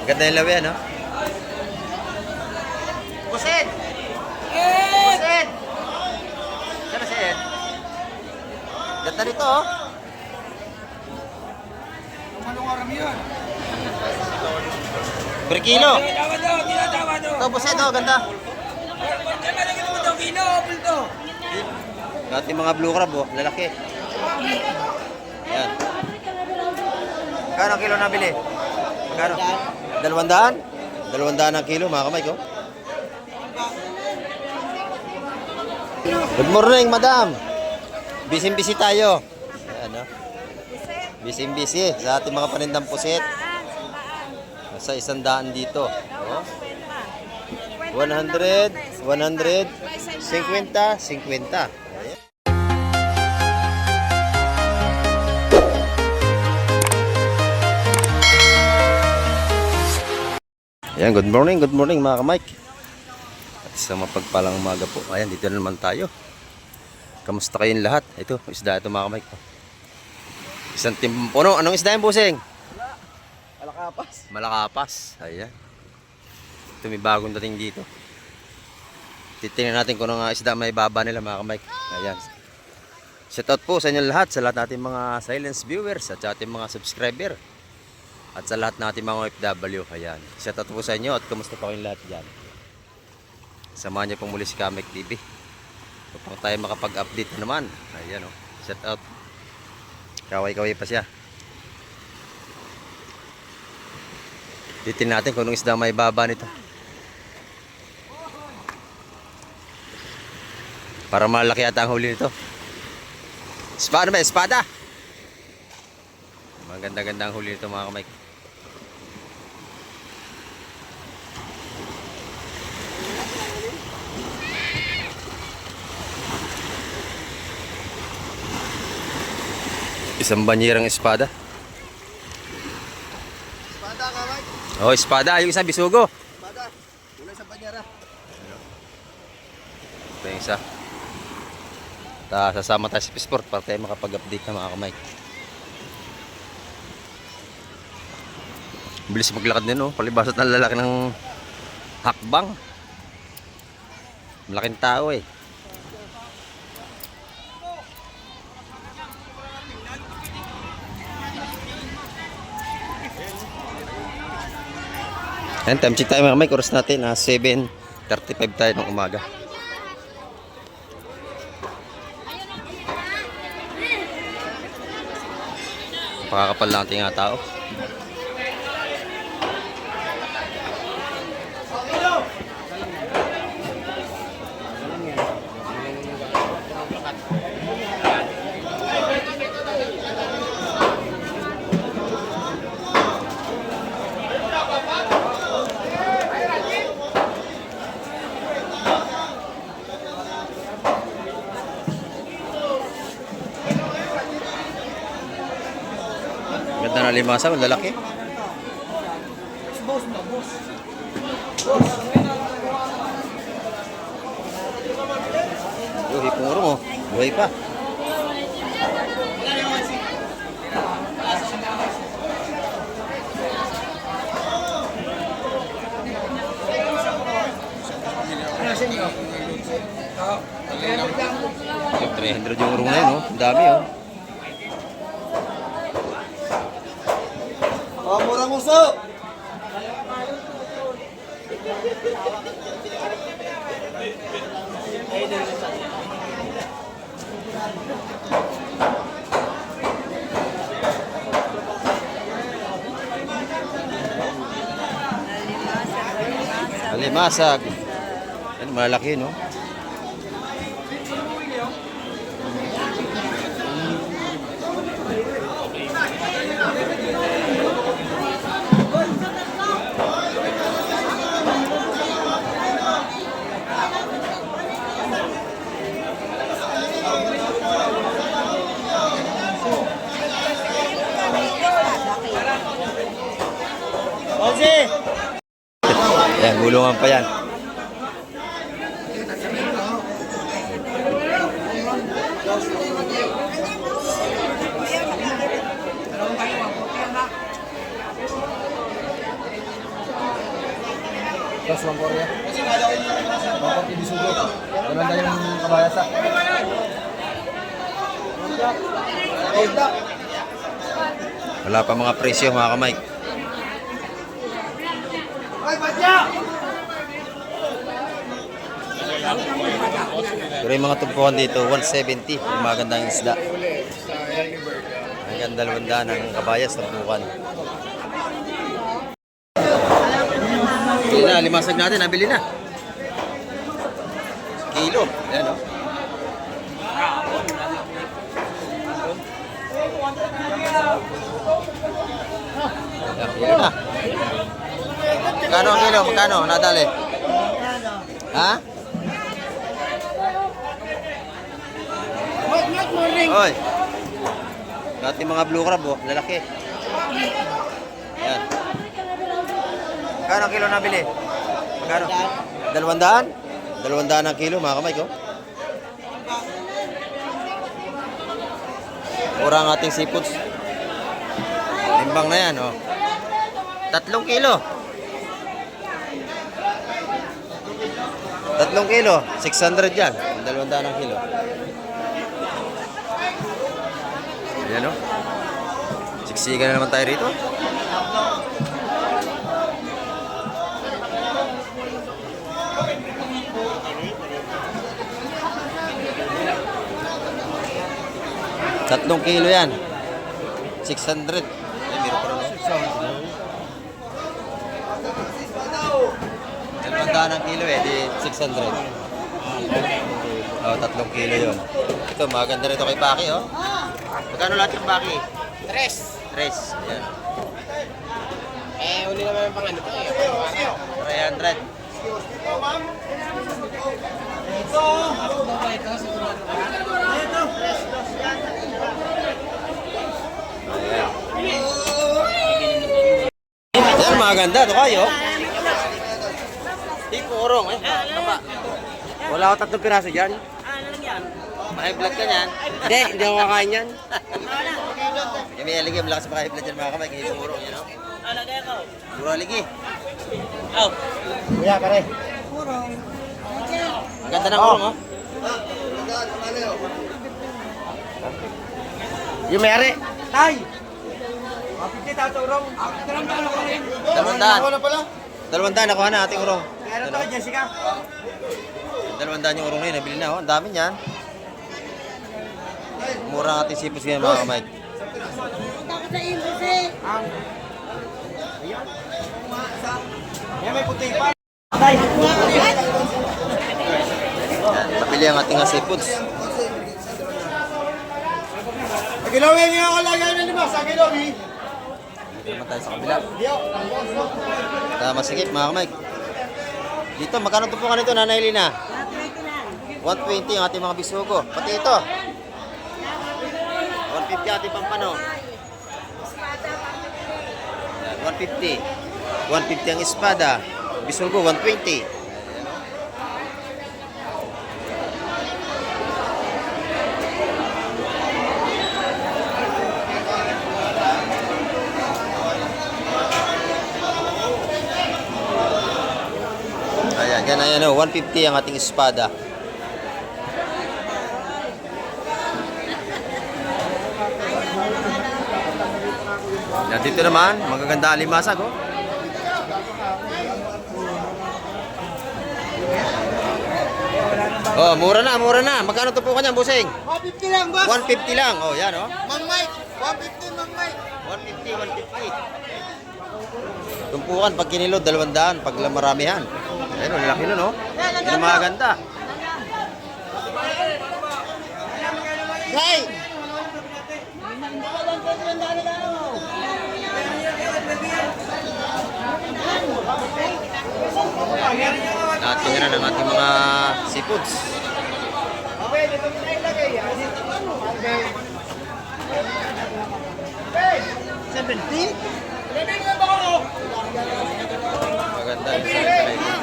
Ganda yung lawi, ano? Pusit! Pusit! Saan si Ed? Ganda nito, oh. Anong aram yun? Per kilo. Tinatawa daw, tinatawa daw. Ito, pusit, oh. Ganda. Kaya malagyan mo daw, kilo, bulto. Dati mga blue crab, oh. Lalaki. Ayan. Kano kilo nabili? Magkano? 200? 200 ang kilo, mga kamay ko. Good morning, madam. Busy-busy tayo. Ayan, oh. Busy-busy sa ating mga panindang pusit. Nasa 100 dito. Oh. 100, 100, 50, 50. Ayan, good morning mga ka-Mike. At sa mapagpalang umaga po. Ayan, dito na naman tayo. Kamusta kayong lahat? Ito, isda ito mga ka-Mike. Isang timpuno. Anong isda yung busing? Malakapas. Malakapas. Ayan. Ito may bagong dating dito. Titingnan natin kung anong isda may baba nila mga ka-Mike. Ayan. Shoutout po sa inyo lahat, sa lahat natin mga silence viewers at sa ating mga subscriber. At sa lahat natin mga OFW. Ayan. Shoutout po sa inyo at kumusta pa kayong lahat dyan. Samahan niyo pong muli si Kamek TV. Upang tayo makapag-update na naman. Ayan, oh. Shoutout. Kaway-kaway pa siya. Titin natin kung anong isda may baba nito. Para malaki ata ang huli nito. Espada ba? Espada! Maganda-ganda ang huli nito mga kamay. Isang banyerang espada. Espada ka, Mike. Oh, espada. Yung isa, bisugo. Espada. Ulay sa banyera. Ito yung isa. Sasama tayo sa Pisport para tayo makapag-update na mga kamay. Bilis maglakad din, oh. Palibasat ng lalaki ng hakbang. Malaking tao, eh. Ayan, time check tayo mga kamay. Oras natin, 7:35 tayo ng umaga. Pakakapal lang ating mga tao. Ganda na limasa, lalaki. Boss mo, boss. Yung hipong mo, buhay pa. Yung 300 yung urong na yun, oh. Ang dami, oh. Oh, murang uso. Alimasag. Ano, malaki, no? Ozi! Yan, gulungan pa yan. Tapos 1 Korea. 140 bisugo. Maganda yung kabayasa. Wala pa mga presyo mga kamay. Pero yung mga tumpukan dito, 170. Yung magandang isda. Ang ganda dalawandaan ng kabayas, tumpukan. Bili na, limasag natin, nabili na. Kilo. Ayan o. Ayan, kilo na. Magkano ang kilo? Magkano? Nadali? Ha? Oy. Dati mga blue crab oh, lalaki. Ayan. Magkano ang kilo nabili? Magkano? 200? 200 ang kilo mga kamay ko. Mura ang ating seafoods. Timbang na yan oh. 3 kilo. 3 kilo, 600 yan. 200 ang kilo. Ayan o. Siksikan na naman tayo rito. Tatlong kilo yan. 600. Ay, meron pa rin. 200 ang kilo eh, di 600. Oh, 3 kilo yun. Ito, maganda rito kay Baki oh. Magkano lahat yung Baki? 3. 3. Ayan. Uli naman yung pang ano to eh. 300. Ayan, maganda. Ito kayo. Tipo orong. Eh, tama. Wala ako 3 piraso dyan. May vlog ka niyan. Hindi ako kakain yan. Kami aligi, malakas pa kayo vlog dyan mga kamay. Kaya yung orong, yun o. Alagay ko. Puro aligi. Oh. Kuya, pare. Ang ganda ng orong, oh. Yung mayari. Tay! 200. Ako na pala. 200 nakuha na ating urong. Meron to kay Jessica. 200 yung urong na yun. Nabili na, oh. Ang dami niyan. Mura ang ating sipos ngayon mga kamay. Yan, may puti pa. Yan, napili ang ating seafoods. Kilawin niyo ako lagay na lima sa kilawin. Dito naman tayo sa kabila. Masikip mga kamay. Dito, magkano ito po ka nito, Nanay Lina? 120 ang ating mga bisugo. Pati ito. 150 ang ating pampano. Yan, 150. 150 ang espada. Bisugo, 120. Ayan, ayan, 150 ang ating espada. Yan, dito naman, magaganda alimasag, oh. Oh, mura na, mura na. Magkano to po kanya, busing? 150 lang, boss. 150 lang. Oh, yan, oh. Mang Mike, 150, Mang Mike. 150. Tumpukan pag kinilod, 200. Pag maramihan. Ayun, ang laki nun, oh. Yun ang mga ganda. Hey! Natin na ng ating mga seafoods. Maganda yung salita na ito.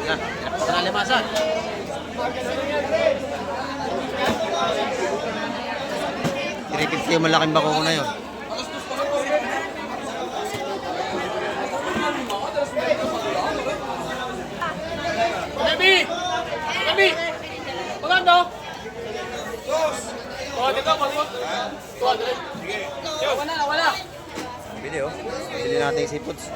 Yan, pinapos na limasan. 150 yung malaking bako ko na yun. Gabi! Gabi! Maganda! Dito, wala. Bili oh. Bili natin yung seafoods.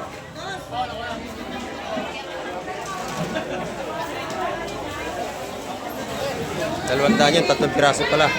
Dalawang daan yun, 3 piraso pala.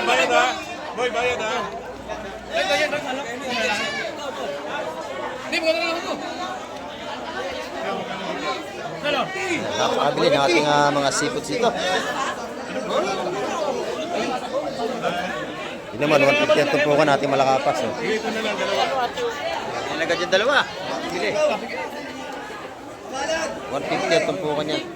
Bayad ha. Boy, bayad ha. Napakabili ng ating mga seafoods dito. Yun naman, 150 ang tumpukan natin malakapas. Oh. Ilagad yung dalawa. Bili. 150 ang tumpukan niya.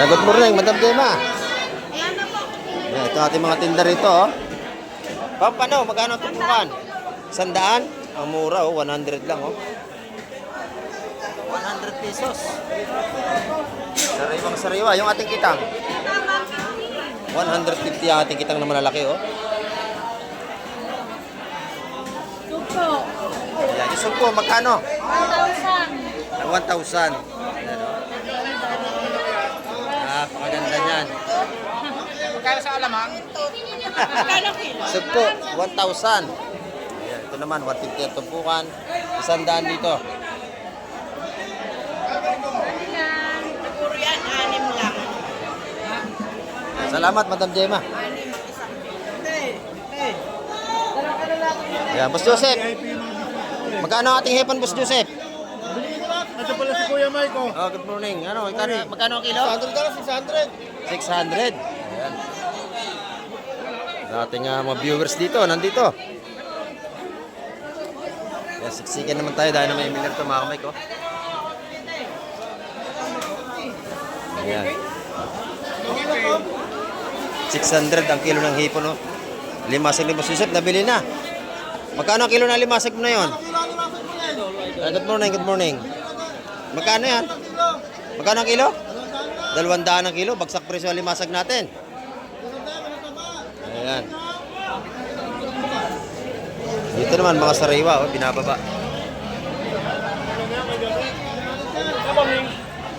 Good morning, Madam Gemma. Yan, ito ating mga tinda rito. Oh. Pampano, magkano ang tumpukan? 100? Ang mura, oh, 100 lang. Oh. 100 pesos. Sariwang sariwa. Yung ating kitang? 150 ang ating kitang na malalaki. Oh. Supo. Yan, yung sugpo, magkano? 1,000. 1,000. Ayan, oh. Napakaganda niyan. Magkano sa alamang? Sugpo, 1,000. Ayan, ito naman, 150 ang tumpukan. 100 dito. Siguro yan, 6 lang. Salamat, Madam Gemma. Ayan, Boss Joseph. Magkano ang ating hepan, Boss Joseph? Ito pala si Kuya Mike oh. Oh, good morning. Ano, magkano ang kilo? 600. 600. Ayan. Ating mga viewers dito, nandito. Ayan, siksikan naman tayo dahil na may miller ito mga kamay ko. Ayan. 600 ang kilo ng hipon, no? Limasag ni Boss Joseph, nabili na. Magkano ang kilo ng limasag mo na yun? Good morning, good morning. Magkano yan? Magkano ang kilo? 200 ang kilo, bagsak presyo ang limasag natin. Ayan. Dito naman mga sariwa, oh, binababa.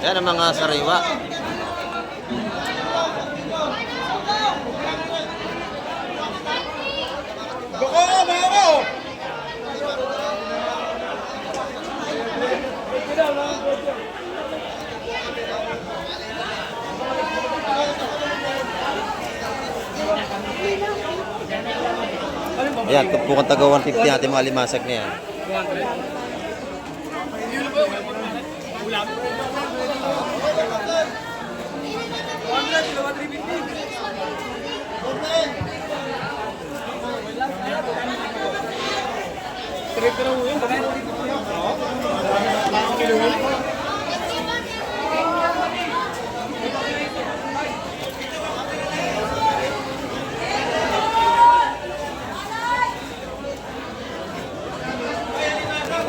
Ayan ang mga sariwa. Ayan, tumpukan taga 150 natin mga limasag na yan.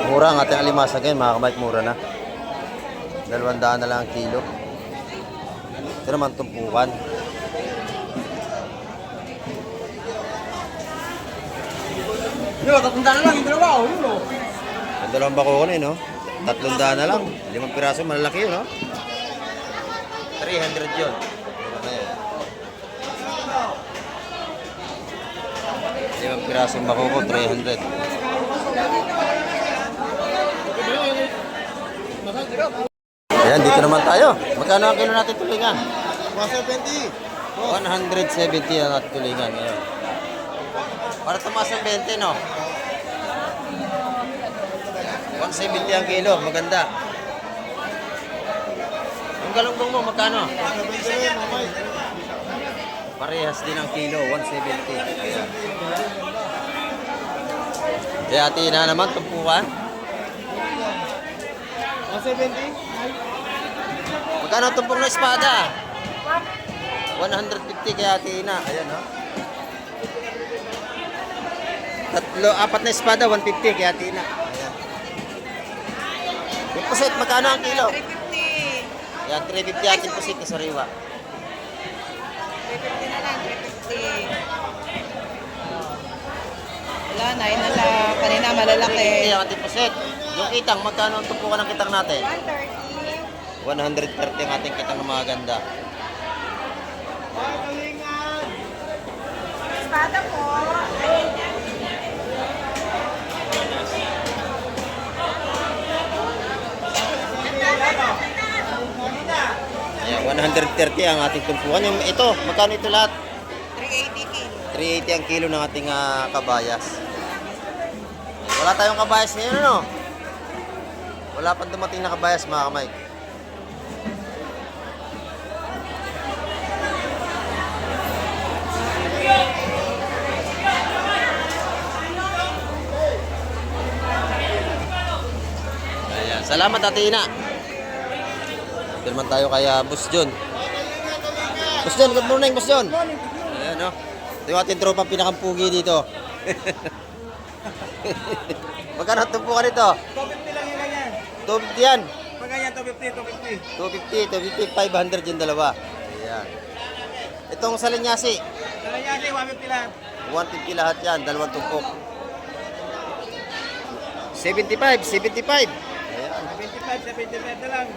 Mura ang ating alimasag ngayon, mga kamay, mura na. 200 na lang ang kilo. Ito naman tumpukan. Yo, 300 na lang yung dalawa oh. Yun oh. Ang dalawang bako ko na yun, no? 300 na lang. 5 piraso, malalaki yun, no? 300 yun. Ayan. 5 piraso yung bako ko, 300. Ayan, dito naman tayo. Magkano ang kilo natin tulingan? 170. 170 ang ating tulingan ngayon. Para tumaas ng 20, no? 170 ang kilo, maganda. Yung galunggong mo, magkano? Parehas din ang kilo, 170. Ayan. Kaya ate na naman, tumpukan. 170? Magkano ang tumpok na espada? 150 kaya ate na. Ayan ha. Apat na espada, 150 kaya ate na. Ayan. Yung pusit, magkano ang kilo? 350. Yan, 350 ating pusit na sariwa. 350 na lang, 350. Wala na, yun na lang. Kanina malalaki. 350 ang ating pusit. Yung kitang, magkano ang tumpukan ng kitang natin? 130. 130 ang ating kitang na mga ganda. Espada po. Ayan, 130 ang ating tumpukan. Yung ito, magkano ito lahat? 380 kilo. 380 ang kilo ng ating kabayas. Wala tayong kabayas ngayon, ano? Wala pang dumating na kabayas, mga kamay. Ayan. Salamat, Ate Ina. Ito naman tayo kay Boss John. Boss John, good morning, Boss John. Ayan, no? Ito yung ating tropa pinakampugi dito. Magkano ang tumpukan nito? 250 lang yung ganyan. 250 yan. Pag ganyan, 250, 250. 250, 500 yung dalawa. Ayan. Itong salinyasi, Kaya yan, 150 lang. 150 lahat yan, dalawang tumpok. 75, 75. Ayan. 75 na lang.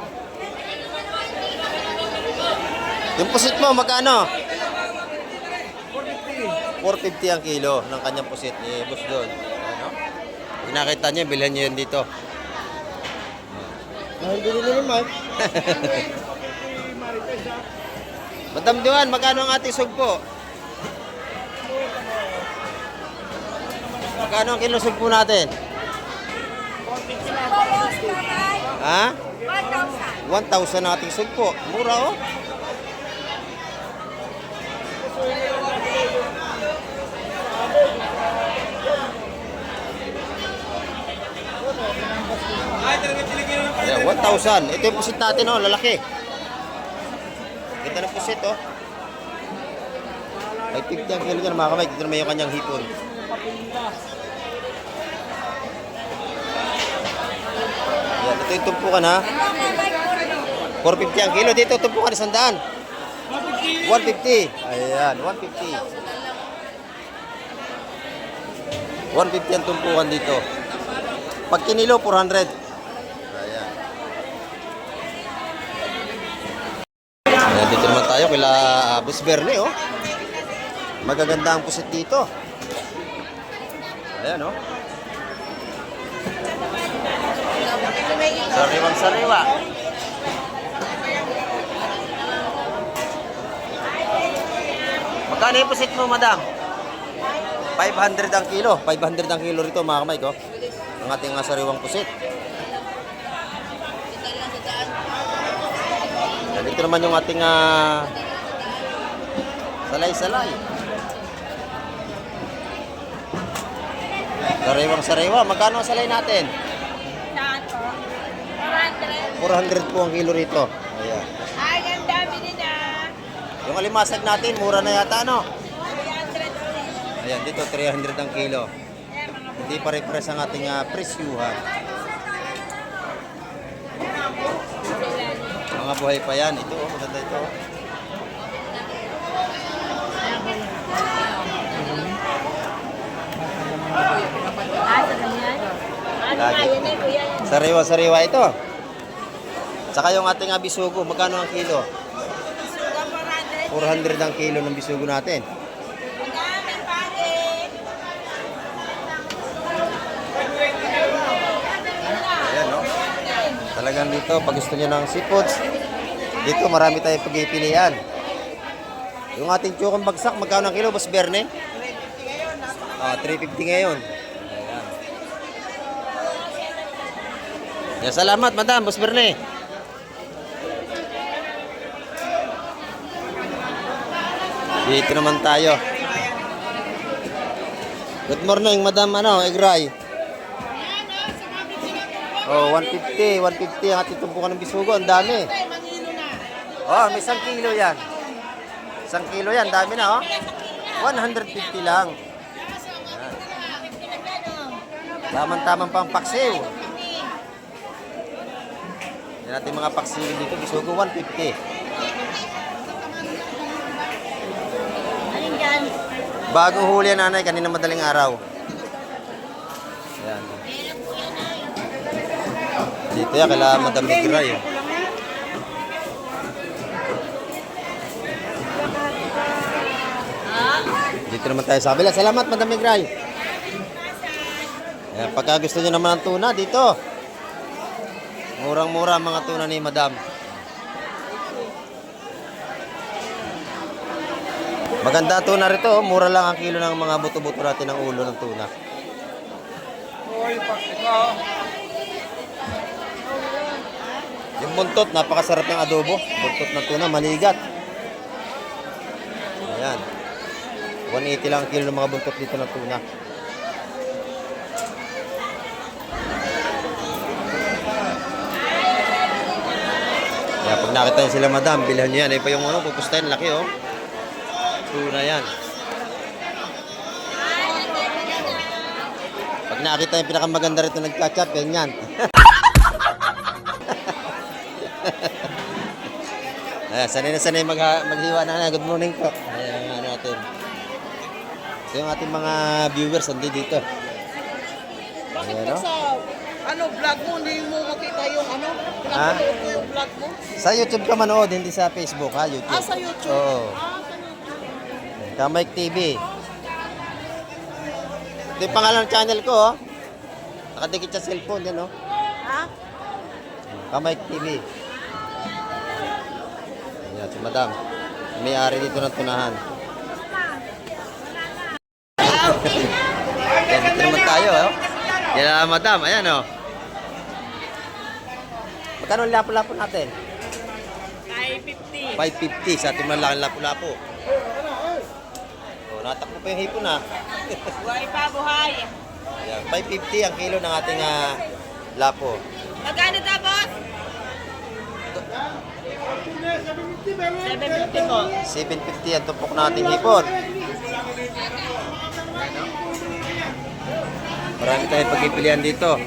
Yung pusit mo, magkano? 450. 450 ang kilo ng kanyang pusit ni Boss John. Ano? Pinakita niyo, bilhan niyo yan dito. Mahal din nila naman. Madam Duan, magkano ang ating sugpo? Magkano ang kilo sugpo natin? Ha? 1,000 ang ating sugpo. Mura oh. Ay, talaga tiligil naman. Ayan, 1,000. Ito yung pusit natin oh, lalaki. Ganda ng pusit oh. Ay, 50 ang kilo dyan mga kamay. Dito naman yung kanyang hipon. Ayan, ito yung tumpukan ha. 450 ang kilo. Dito tumpukan 100. 150. Ayan, 150. 150 ang tumpukan dito. Pag kinilo, 400. Ayan. Ayan, dito naman tayo kila Boss Bernie, oh. Magaganda ang pusit dito. Ayan, oh. Sariwang sariwa. Magkano yung pusit mo, madam? 500 ang kilo. 500 ang kilo rito, mga kamay ko. Ang ating sariwang pusit. Yan, ito naman yung ating salay-salay. Sariwang sariwa. Magkano ang salay natin? Saan po? 400. 400 po ang kilo rito. Ayan. Ay, ang dami din ah. Yung alimasag natin, mura na yata, no? 300 ulit. Ayan, dito 300 ang kilo. Hindi pa refresh ang ating presyuhan. Mga buhay pa yan. Ito, oh, maganda ito. Oh. Sa ganyan? Ano nga, Lagi. yan eh, kuya. Sariwa-sariwa ito. Saka yung ating bisugo, magkano ang kilo? Suga 400. 400 ang kilo ng bisugo natin. Madami pare. Ayan, no? Talagang dito, pag gusto nyo ng seafoods, dito marami tayong pagpipilian. Yung ating chukong bagsak, magkano ang kilo, Boss Berne? 350 ngayon. Ayan. Yan, salamat, madam, Boss Berne. Dito naman tayo. Good morning, Madam Egray. Oh, 150 ang ating tumpukan ng bisugo. Ang dami. Oh, may 1 kilo yan. 1 kilo yan, dami na oh. 150 lang. Yan. Tamang-tamang pang paksiw. Yan natin mga paksiw dito, bisugo 150. Alin dyan? Bagong huli yan, nanay, kanina madaling araw. Yan. Dito yan, kailangan Madam Egray. Dito naman tayo sa kabila. Salamat, Madam Egray. Ayan, pagka gusto nyo naman ng tuna, dito. Murang-mura ang mga tuna ni Madam. Maganda tuna rito. Oh. Mura lang ang kilo ng mga buto-buto natin ng ulo ng tuna. Yung buntot, napakasarap ng adobo. Buntot ng tuna, maligat. Ayan. 180 lang ang kilo ng mga buntot dito ng tuna. Kaya pag nakita nyo sila, Madam, bilhan nyo yan. Ay pa yung ano, pupustahin, laki oh. Tuna yan. Pag nakita yung pinakamaganda rito nag-catch up, yan. Ayan, sanay maghiwa na. Good morning po. Ayan, ano natin. Ito yung ating mga viewers, hindi dito. Bakit Ayan, pag no? sa vlog mo, hindi mo makita yung Ha? pinapanood ko yung vlog mo? Sa YouTube ka manood, hindi sa Facebook ha, YouTube. Sa YouTube? Oo. Sa YouTube. Kamike TV. Ito yung pangalan ng channel ko oh. Nakadikit sa cellphone yan oh. Ha? Kamike TV. Ayan, si Madam. May-ari dito ng tunahan. Ayan, dito naman tayo oh. Yan na Madam, ayan oh. Magkano ang lapo-lapo natin? 550. 550 sa ating malaking lapo-lapo. Oh, natakbo pa yung hipon ha. Buhay pa, buhay. Ayan, 550 ang kilo ng ating lapo. Magkano tapos? 750 po. 750 ang tumpok nating hipon. Marami tayong pagpipilian dito.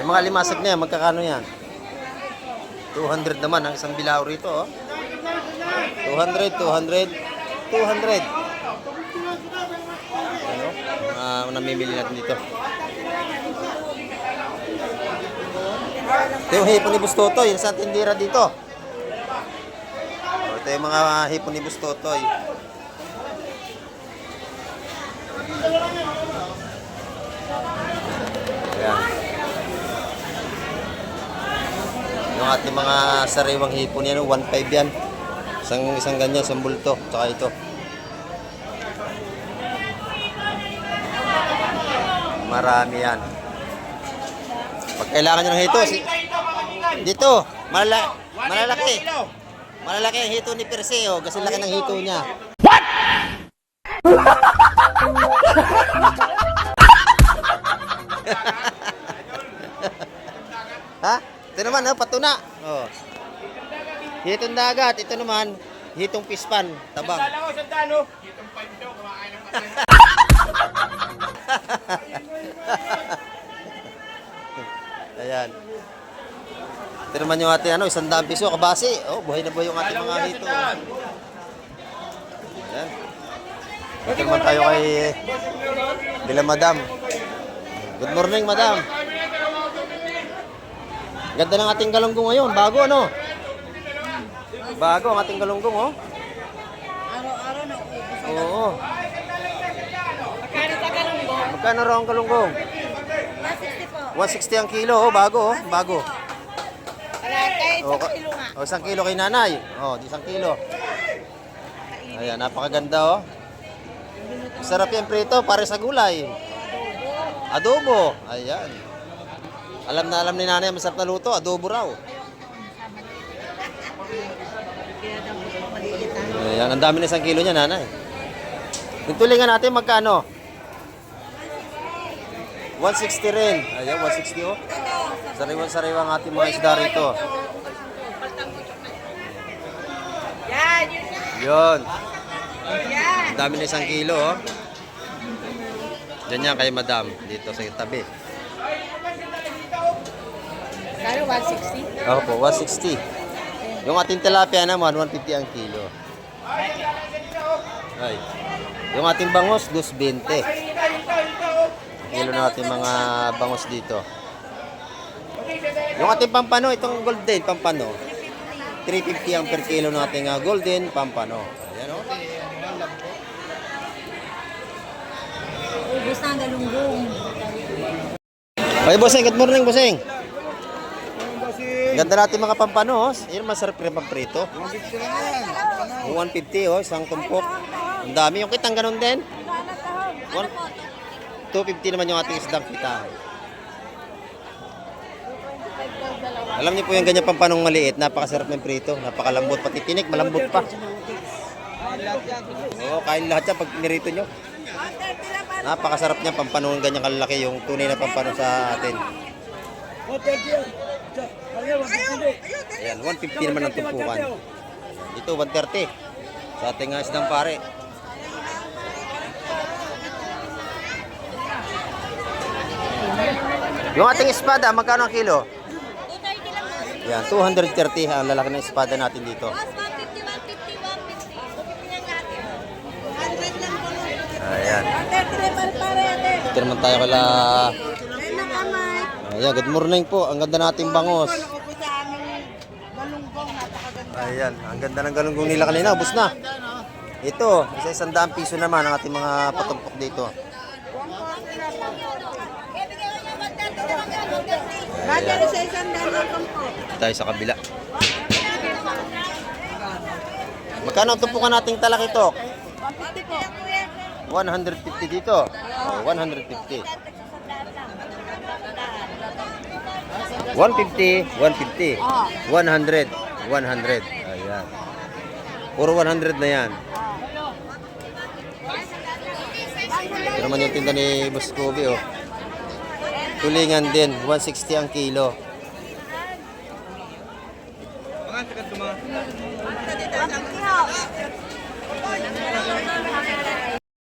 Yung mga limasag na yan, magkakano yan? 200 naman ang isang bilao rito. Oh. 200, 200, 200. Ano? Namimili natin dito. Ito yung hipon ni Bustotoy, yung sa tindira dito. Ito yung mga hipon ni Bustotoy. Ayan. Yung ating mga sariwang hipon yan, 1.5 yan. Isang ganyan, isang bulto. Tsaka ito. Marami yan. Pag kailangan nyo ng hito, dito, malalaki. Malalaki ang hito ni Perseo, kasi laki ng hito niya. What? Ha? Ito naman, patuna. Oh. Hitong dagat, ito naman, hitong pispan, tabang. Sandalo, sandalo. Itong panto, kumakain ng patay. Ayan. Ito naman yung ating 100 piso, kabasi. Oh, buhay na buhay yung ating mga hito. Ayan. Ito naman tayo kay Bila Madam. Good morning, Madam. Ganda ng ating galunggong ngayon. Bago, ano? Bago ang ating galunggong, oh. Araw-araw na uubos. Oo. Magkano sa galunggong? Magkano raw ang galunggong? 160 po. 160 ang kilo, oh. Bago, oh. Bago. Kahit Oh, 1 kilo nga. oh, 1 kilo kay nanay. Oh, 1 kilo. Ayan, napakaganda, oh. Sarap yan prito, pare sa gulay. Adobo. Ayan. Alam na alam ni nanay, masarap na luto. Adobo raw. Kaya daw po maliit ha. Ayan, ang dami na 1 kilo niya, nanay. Yung tulingan natin, magkano? 160 rin. Ayan, 160 oh. Sariwan-sariwa ang ating mga isda rito. Yan, Yun. Ang dami na 1 kilo oh. Diyan yan kay madam. Dito sa tabi. Kano, 160? Ako po, 160. Yung ating tilapia naman, 150 ang kilo. Ay. Yung ating bangos, 220. Kilo na ating mga bangos dito. Yung ating pampano, itong golden pampano, 350 ang per kilo ng ating golden pampano. Ayan o. Ubus na ang galunggong. Okay, bossing. Good morning, bossing. Ganda natin mga pampano. Oh. Yan, masarap rin pamprito. 150 oh, isang tumpok. Ang dami. Yung kitang ganun din. 250 naman yung ating isdang kita. Alam niyo po yung ganyan pampanong maliit. Napakasarap ng prito. Napakalambot. Pati tinik, malambot pa. Oo, kain lahat yan pag nirito nyo. Napakasarap niya pampanong ganyan kalalaki. Yung tunay na pampano sa atin. Ayan, 150 naman ang tumpukan. Dito, 130. Sa ating isdang pare. Yung ating espada, magkano ang kilo? 230 lang po. Yan, 230 ang lalaki ng espada natin dito. Boss, 150, 150, 150. Bumili natin. 100 lang po. Ayan. 130 lang pare ate. Dito naman tayo kala... Ayun na kamay. Ayan, good morning po. Ang ganda nating bangos. Ako po sa aming galunggong. Napakaganda. Ayan, ang ganda ng galunggong nila kanina. Ubus na. Ito, isa-100 piso naman ang ating mga patumpok dito. Battery sa isang dalang po. Tayo sa kabila. Magkano ang tumpukan nating talakitok? 150 po. 150 dito. Oh, 150. 150, 150. 100, 100. Ayan. Puro 100 na yan. Ito naman yung tinda ni Boss Kobe, oh. Tulingan din, 160 ang kilo.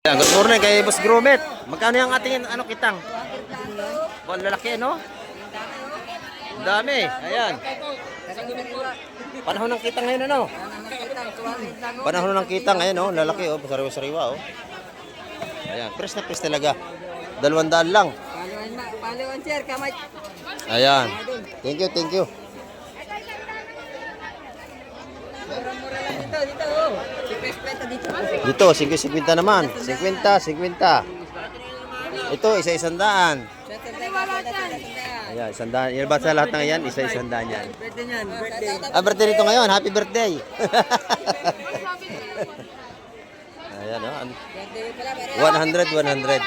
Ayan, good morning kay Boss Gromit. Magkano yung ating ano kitang? Well, lalaki, no? Ang dami. Ayan. Panahon ng kitang ngayon, ano? Panahon ng kitang ngayon, no? Lalaki, oh. Sariwa-sariwa, oh. Ayan, press na press talaga. 200 lang. Paluan, sir, kamay. Ayan. Thank you, thank you. Mura-mura lang dito, dito, oh. Si Pespeta dito. Dito, 50 naman. 50, 50. Ito, isa-100. Ayan, 100. Yan ba sa lahat ng yan? Isa-100 yan. Birthday niyan, birthday. Birthday nito ngayon. Happy birthday. Ayan, oh. Birthday pala, 100, 100.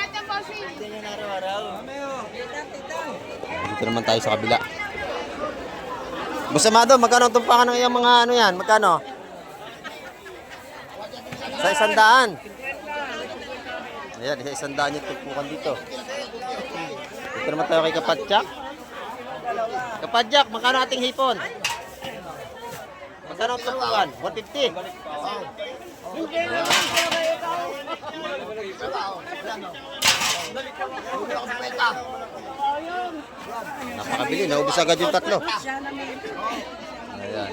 Dito naman tayo sa kabila. Boss Amado, magkano ang tumpakan ng iyong mga ano yan? Magkano? Sa 100. Ayan, sa 100 yung tumpukan dito. Dito naman tayo kay Kapadjak. Kapadjak, magkano ating hipon? Magkano ang tumpukan? 150. Napakabili, naubos agad yung tatlo. Ayan.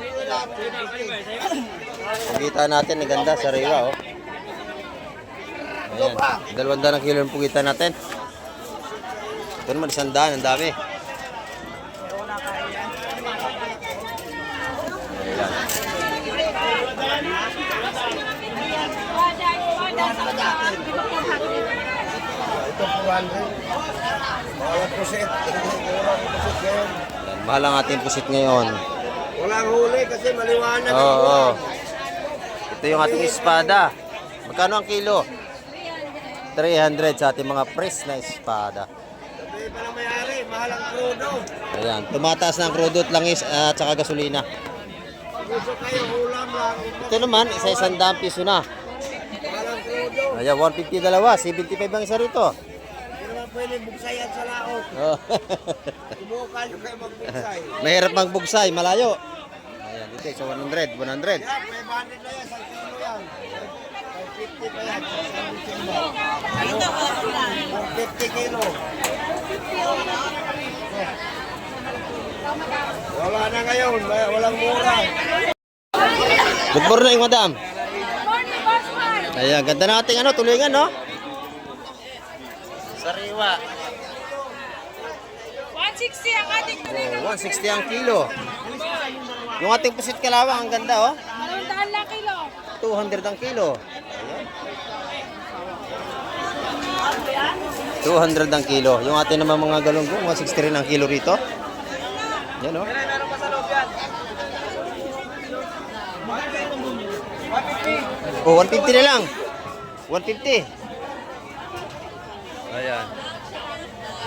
Pugitan natin, ang ganda, sariwa, oh. Ayan, 200 ang kilo ng pugitan natin. Ito naman, 100, ang dami. Ayan. Ito 400. Walang pusit. Walang pusit ngayon. Ayan, mahal ang ating pusit ngayon. Walang huli kasi maliwanag. Oo, oo. Ito yung ating espada. Magkano ang kilo? 300 sa ating mga press na espada. Ayan, tumataas ng crudo at langis at saka gasolina. Ito naman, isa-100 piso na. Ayan, 150 dalawa, 75 ang isa rito. Pwede bugsayan sa laot. Oh. Sumukan nyo kayo magbugsay. Mahirap magbugsay, malayo. Ayan, dito sa 100, 100. Yan, 500 na yan, sa kilo yan. 550 pa yan, sa isang kilo. 450 kilo. Wala na ngayon, walang mura. Good morning, madam. Ayan, ganda na ating tulingan, no? Sariwa. 160 ang ating Oh, 160 ang kilo. Yung ating pusit kalawang, ang ganda, oh. 200 lang kilo. 200 ang kilo. Ayan. 200 ang kilo. Yung ating naman mga galunggong, 160 rin ang kilo rito. Yan, oh. Oh, 150 na lang. 150. Ayan.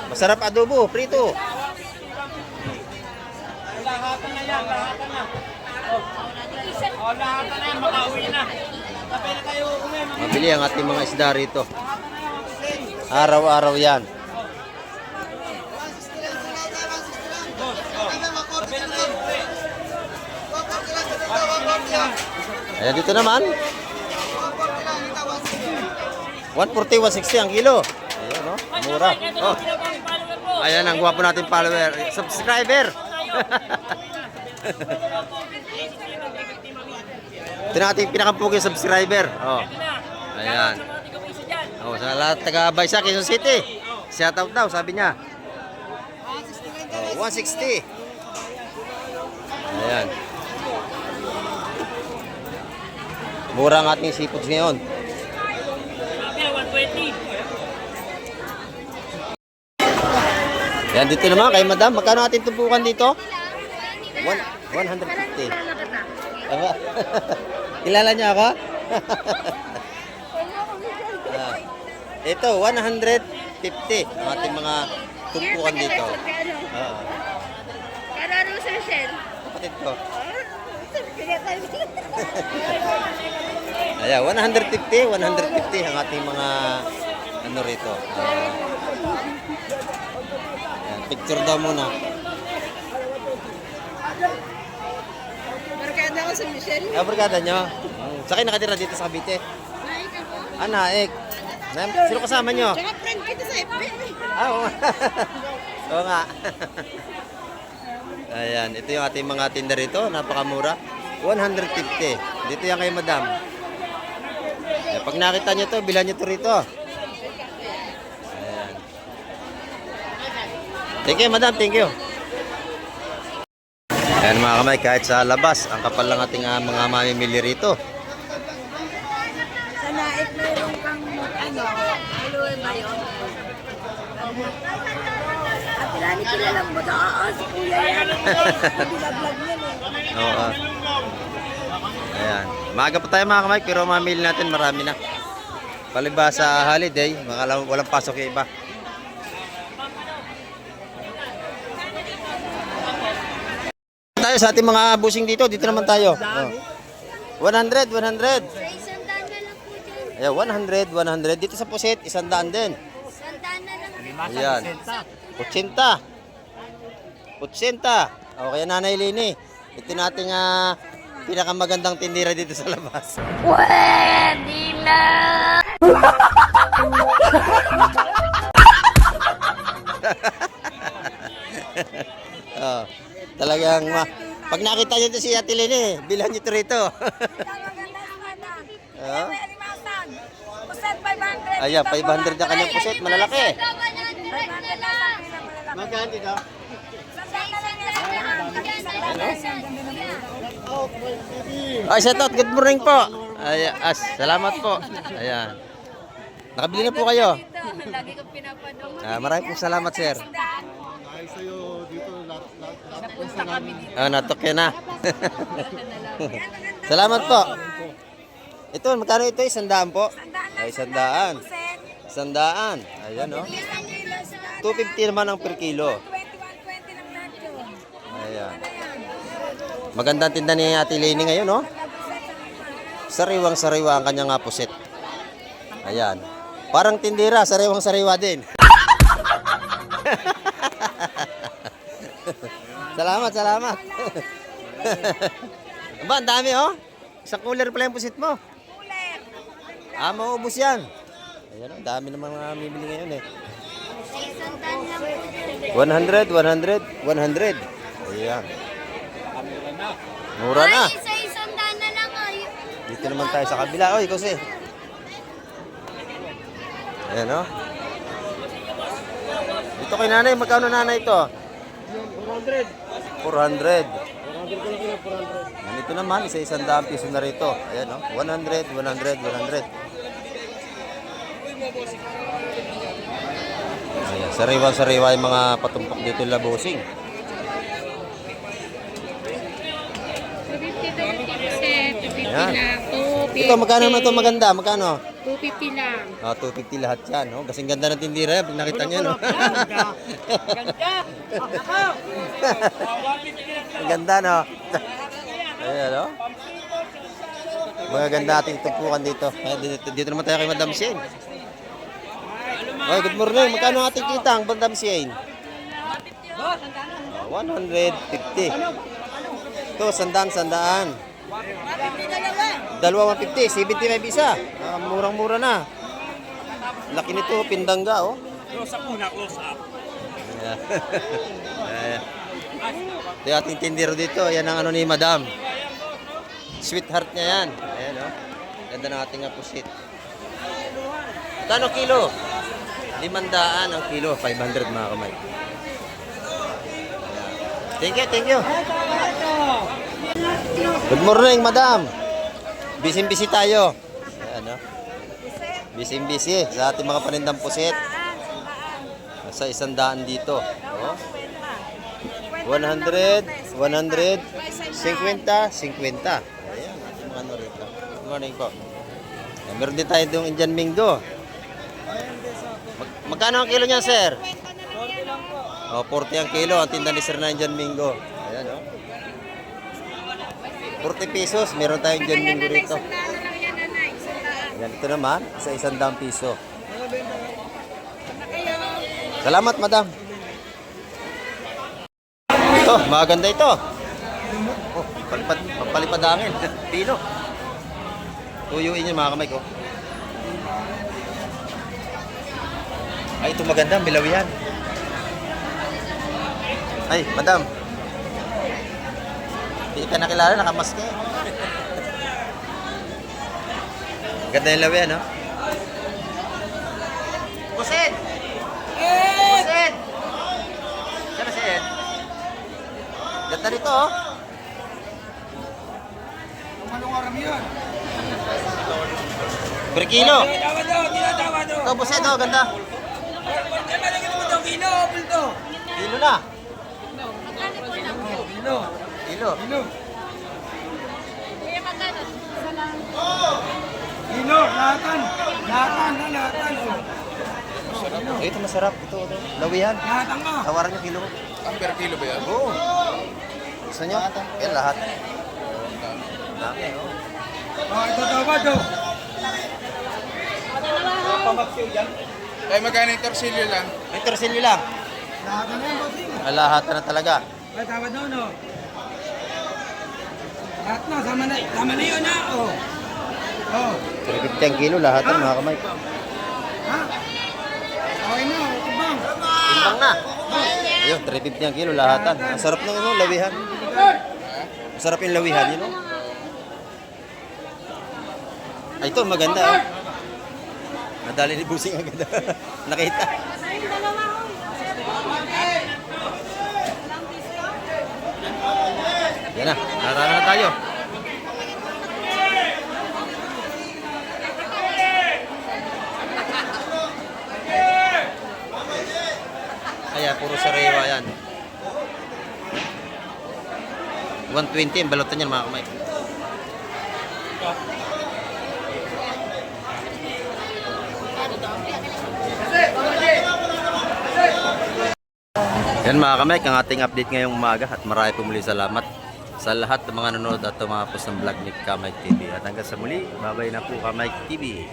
Masarap adobo, prito. Lahatan na yan, lahatan na. Oh, lahatan na yan, makauwi na. Kapay na tayo uwi. Mabili ang ating mga isda rito. Araw-araw yan. Ayan, dito naman. 140, 160 ang kilo. Ayan, no? Mura. Oh. Ayan ang gwapo natin follower. Subscriber. Ito na ating pinakampuging subscriber. Oh. Ayan. Oh, sa lahat taga-Baysa, Quezon City. Shout out daw, sabi niya. Oh, 160. Ayan. Mura ang ating seafoods ngayon. Yan, dito naman kay madam. Magkano ating tumpukan dito? 150. Tama. Kilala niya ako? Ito, 150 ang ating mga tumpukan dito. Kararo sa Shell. Kapatid ko. Ayan, 150 ang ating mga ano rito. Ayan, picture daw muna. Barkada ko sa Michelle. Barkada nyo? Sa kayo nakatira dito sa Cavite? Naik. Sino kasama nyo? Tsaka friend kita sa FB. Oo nga. Oo nga. Ayan, ito yung ating mga tinda rito. Napakamura. 150. Dito yan kay madam. Eh, pag nakita nyo to, bilhan nyo to rito. Ayan. Thank you, madam. Thank you. Ayan mga kamay, kahit sa labas, ang kapal lang ating mga mamimili rito. Sa naik mayroon kang aloe ba yun? At kilala mo na, si kuya yan. Bilag-lag yan eh. Oo. Ayan. Maaga pa tayo mga kamay, pero mamili natin marami na. Palibasa holiday, walang pasok yung iba. Tayo sa ating mga busing dito, dito naman tayo. Oh. 100. Sa isang daan na lang po dyan. Ayan, 100. Dito sa Puset, 100 din. Isang daan na lang. Ayan. 80. 80. O kaya Nanay Lini. Ito nating pinakamagandang tindira dito sa labas. Pwede na! Oh, talagang pag nakita niyo si Ate Lini, bilhan niyo ito rito. Oh. Puset 500. Ayan, 500 na kanyang puset, malalaki. 500 lang. Magkano dito? Ay, shout out, good morning po. Ay, salamat po. Ayan. Nakabili na po kayo. Lagi kong pinapanood. Maraming pong salamat, sir. Ay, sa'yo dito, Napunta kami dito. Natok yan na. Salamat po. Ito, magkano ito? 100 po? Ay, 100. 100. Ayan, oh. 250 naman ang per kilo. 21.20 lang lahat yun. Ayan. Ano yan? Magandang tinda ni Ate Leni ngayon, no? Sariwang-sariwa ang kanyang pusit. Ayan. Parang tindira, sariwang-sariwa din. Salamat, salamat. Aba, ang dami, oh. Isang cooler pala yung pusit mo. Ulit. Maubos yan. Ayan, ang dami naman mga bibili ngayon, eh. Sandaan lang po dyan. 100, 100, 100. Ayan. Mura na. Isa-isandaan na lang ay. Dito naman tayo sa kabila. Oy, kasi. Ayan, oh. Dito kay nanay, magkano nanay ito? 400. 400. Ganito naman, isa-isandaan piso na rito. Ayan, oh. 100, 100, 100. Ayan, sariwa-sariwa yung mga patumpok dito yung labosing. 250 Ayan. lang. 250. Ito, magkano naman ito maganda? Magkano? 250 lang. 250 lahat yan. Oh. Kasing ganda ng tindira. Pag nakita niyo, no? Ganda! Ang ganda, no? Ayan, no? Mga ganda ating tumpukan dito. Dito naman tayo kay Madam Shane. Ay, good morning. Magkano ating kita ang Madam Shane? 150. Ito, sandaan. Dalawa 150. 75 isa. Murang-mura na. Laki nito, pindangga, oh. Close up muna, close up. Ayan. Ito yung ating tindero dito. Yan ang ano ni Madam. Sweetheart niya yan. Ayan, oh. Ganda ng ating pusit. Kano kilo? 500 ang kilo. 500 mga kamay. Ayan. Thank you. Good morning, Madam. Busy tayo. Ayan, oh. Busy sa ating mga panindang pusit. Sa 100 dito. Oh. 100, 50, 50. Ayan, ano rito. Good morning po. Meron din tayo itong Indian Mingo. Magkano ang kilo niya, sir? 40 lang po. 40 ang kilo. Ang tinda ni sir na Indian Mingo. Ayan, oh. 40 pesos. Meron tayong Indian Mingo rito. Ayan, ito naman. Sa 100 piso. Salamat, madam. Ito, maganda ito. Oh, palipad angin. Pino. Tuyuin niya mga kamay ko. Ay, ito maganda. Milaw yan. Ay, madam. Hindi ka nakilala, nakamaske. Ganda yung law yan, no? Pusit! Pusit! Saan si Ed? Ganda nito, oh. Per kilo. Ito, pusit, oh. Ganda. Kilo na. Kilo. Kilo, lahatan. Eh, ito masarap. Ito. Lawihan. Lahatan nga. Tawaran niyo kilo. Ang per kilo ba yan? Oo. Gusto niyo? Yan lahat. Dami, oh. Ito tawad, oh. Ay, magkano yung torsilyo lang? May torsilyo lang. Lahatan na yan, bossing. Lahat na talaga. Ay, tawad na, no? Lahat na, sama na yun, ha? Oh. 350 ang kilo lahat ng mga kamay. Ha? Okay na, timbang. Timbang na. Ayun, 350 ang kilo lahatan. Ang sarap ng ano, lawihan. Ang sarap yung lawihan, yun, no? Ay, ito, maganda, oh. Nadali ni Busing agad. Nakita. Yan na, narana na tayo. Ayan, puro sariwa yan. 120 ang balutan yan mga kamay. Yan mga kamay, ang ating update ngayong umaga at marami po muli salamat sa lahat ng mga nanonood at tumapos ng vlog ni Kamay TV. At hanggang sa muli, babay na po Kamay TV.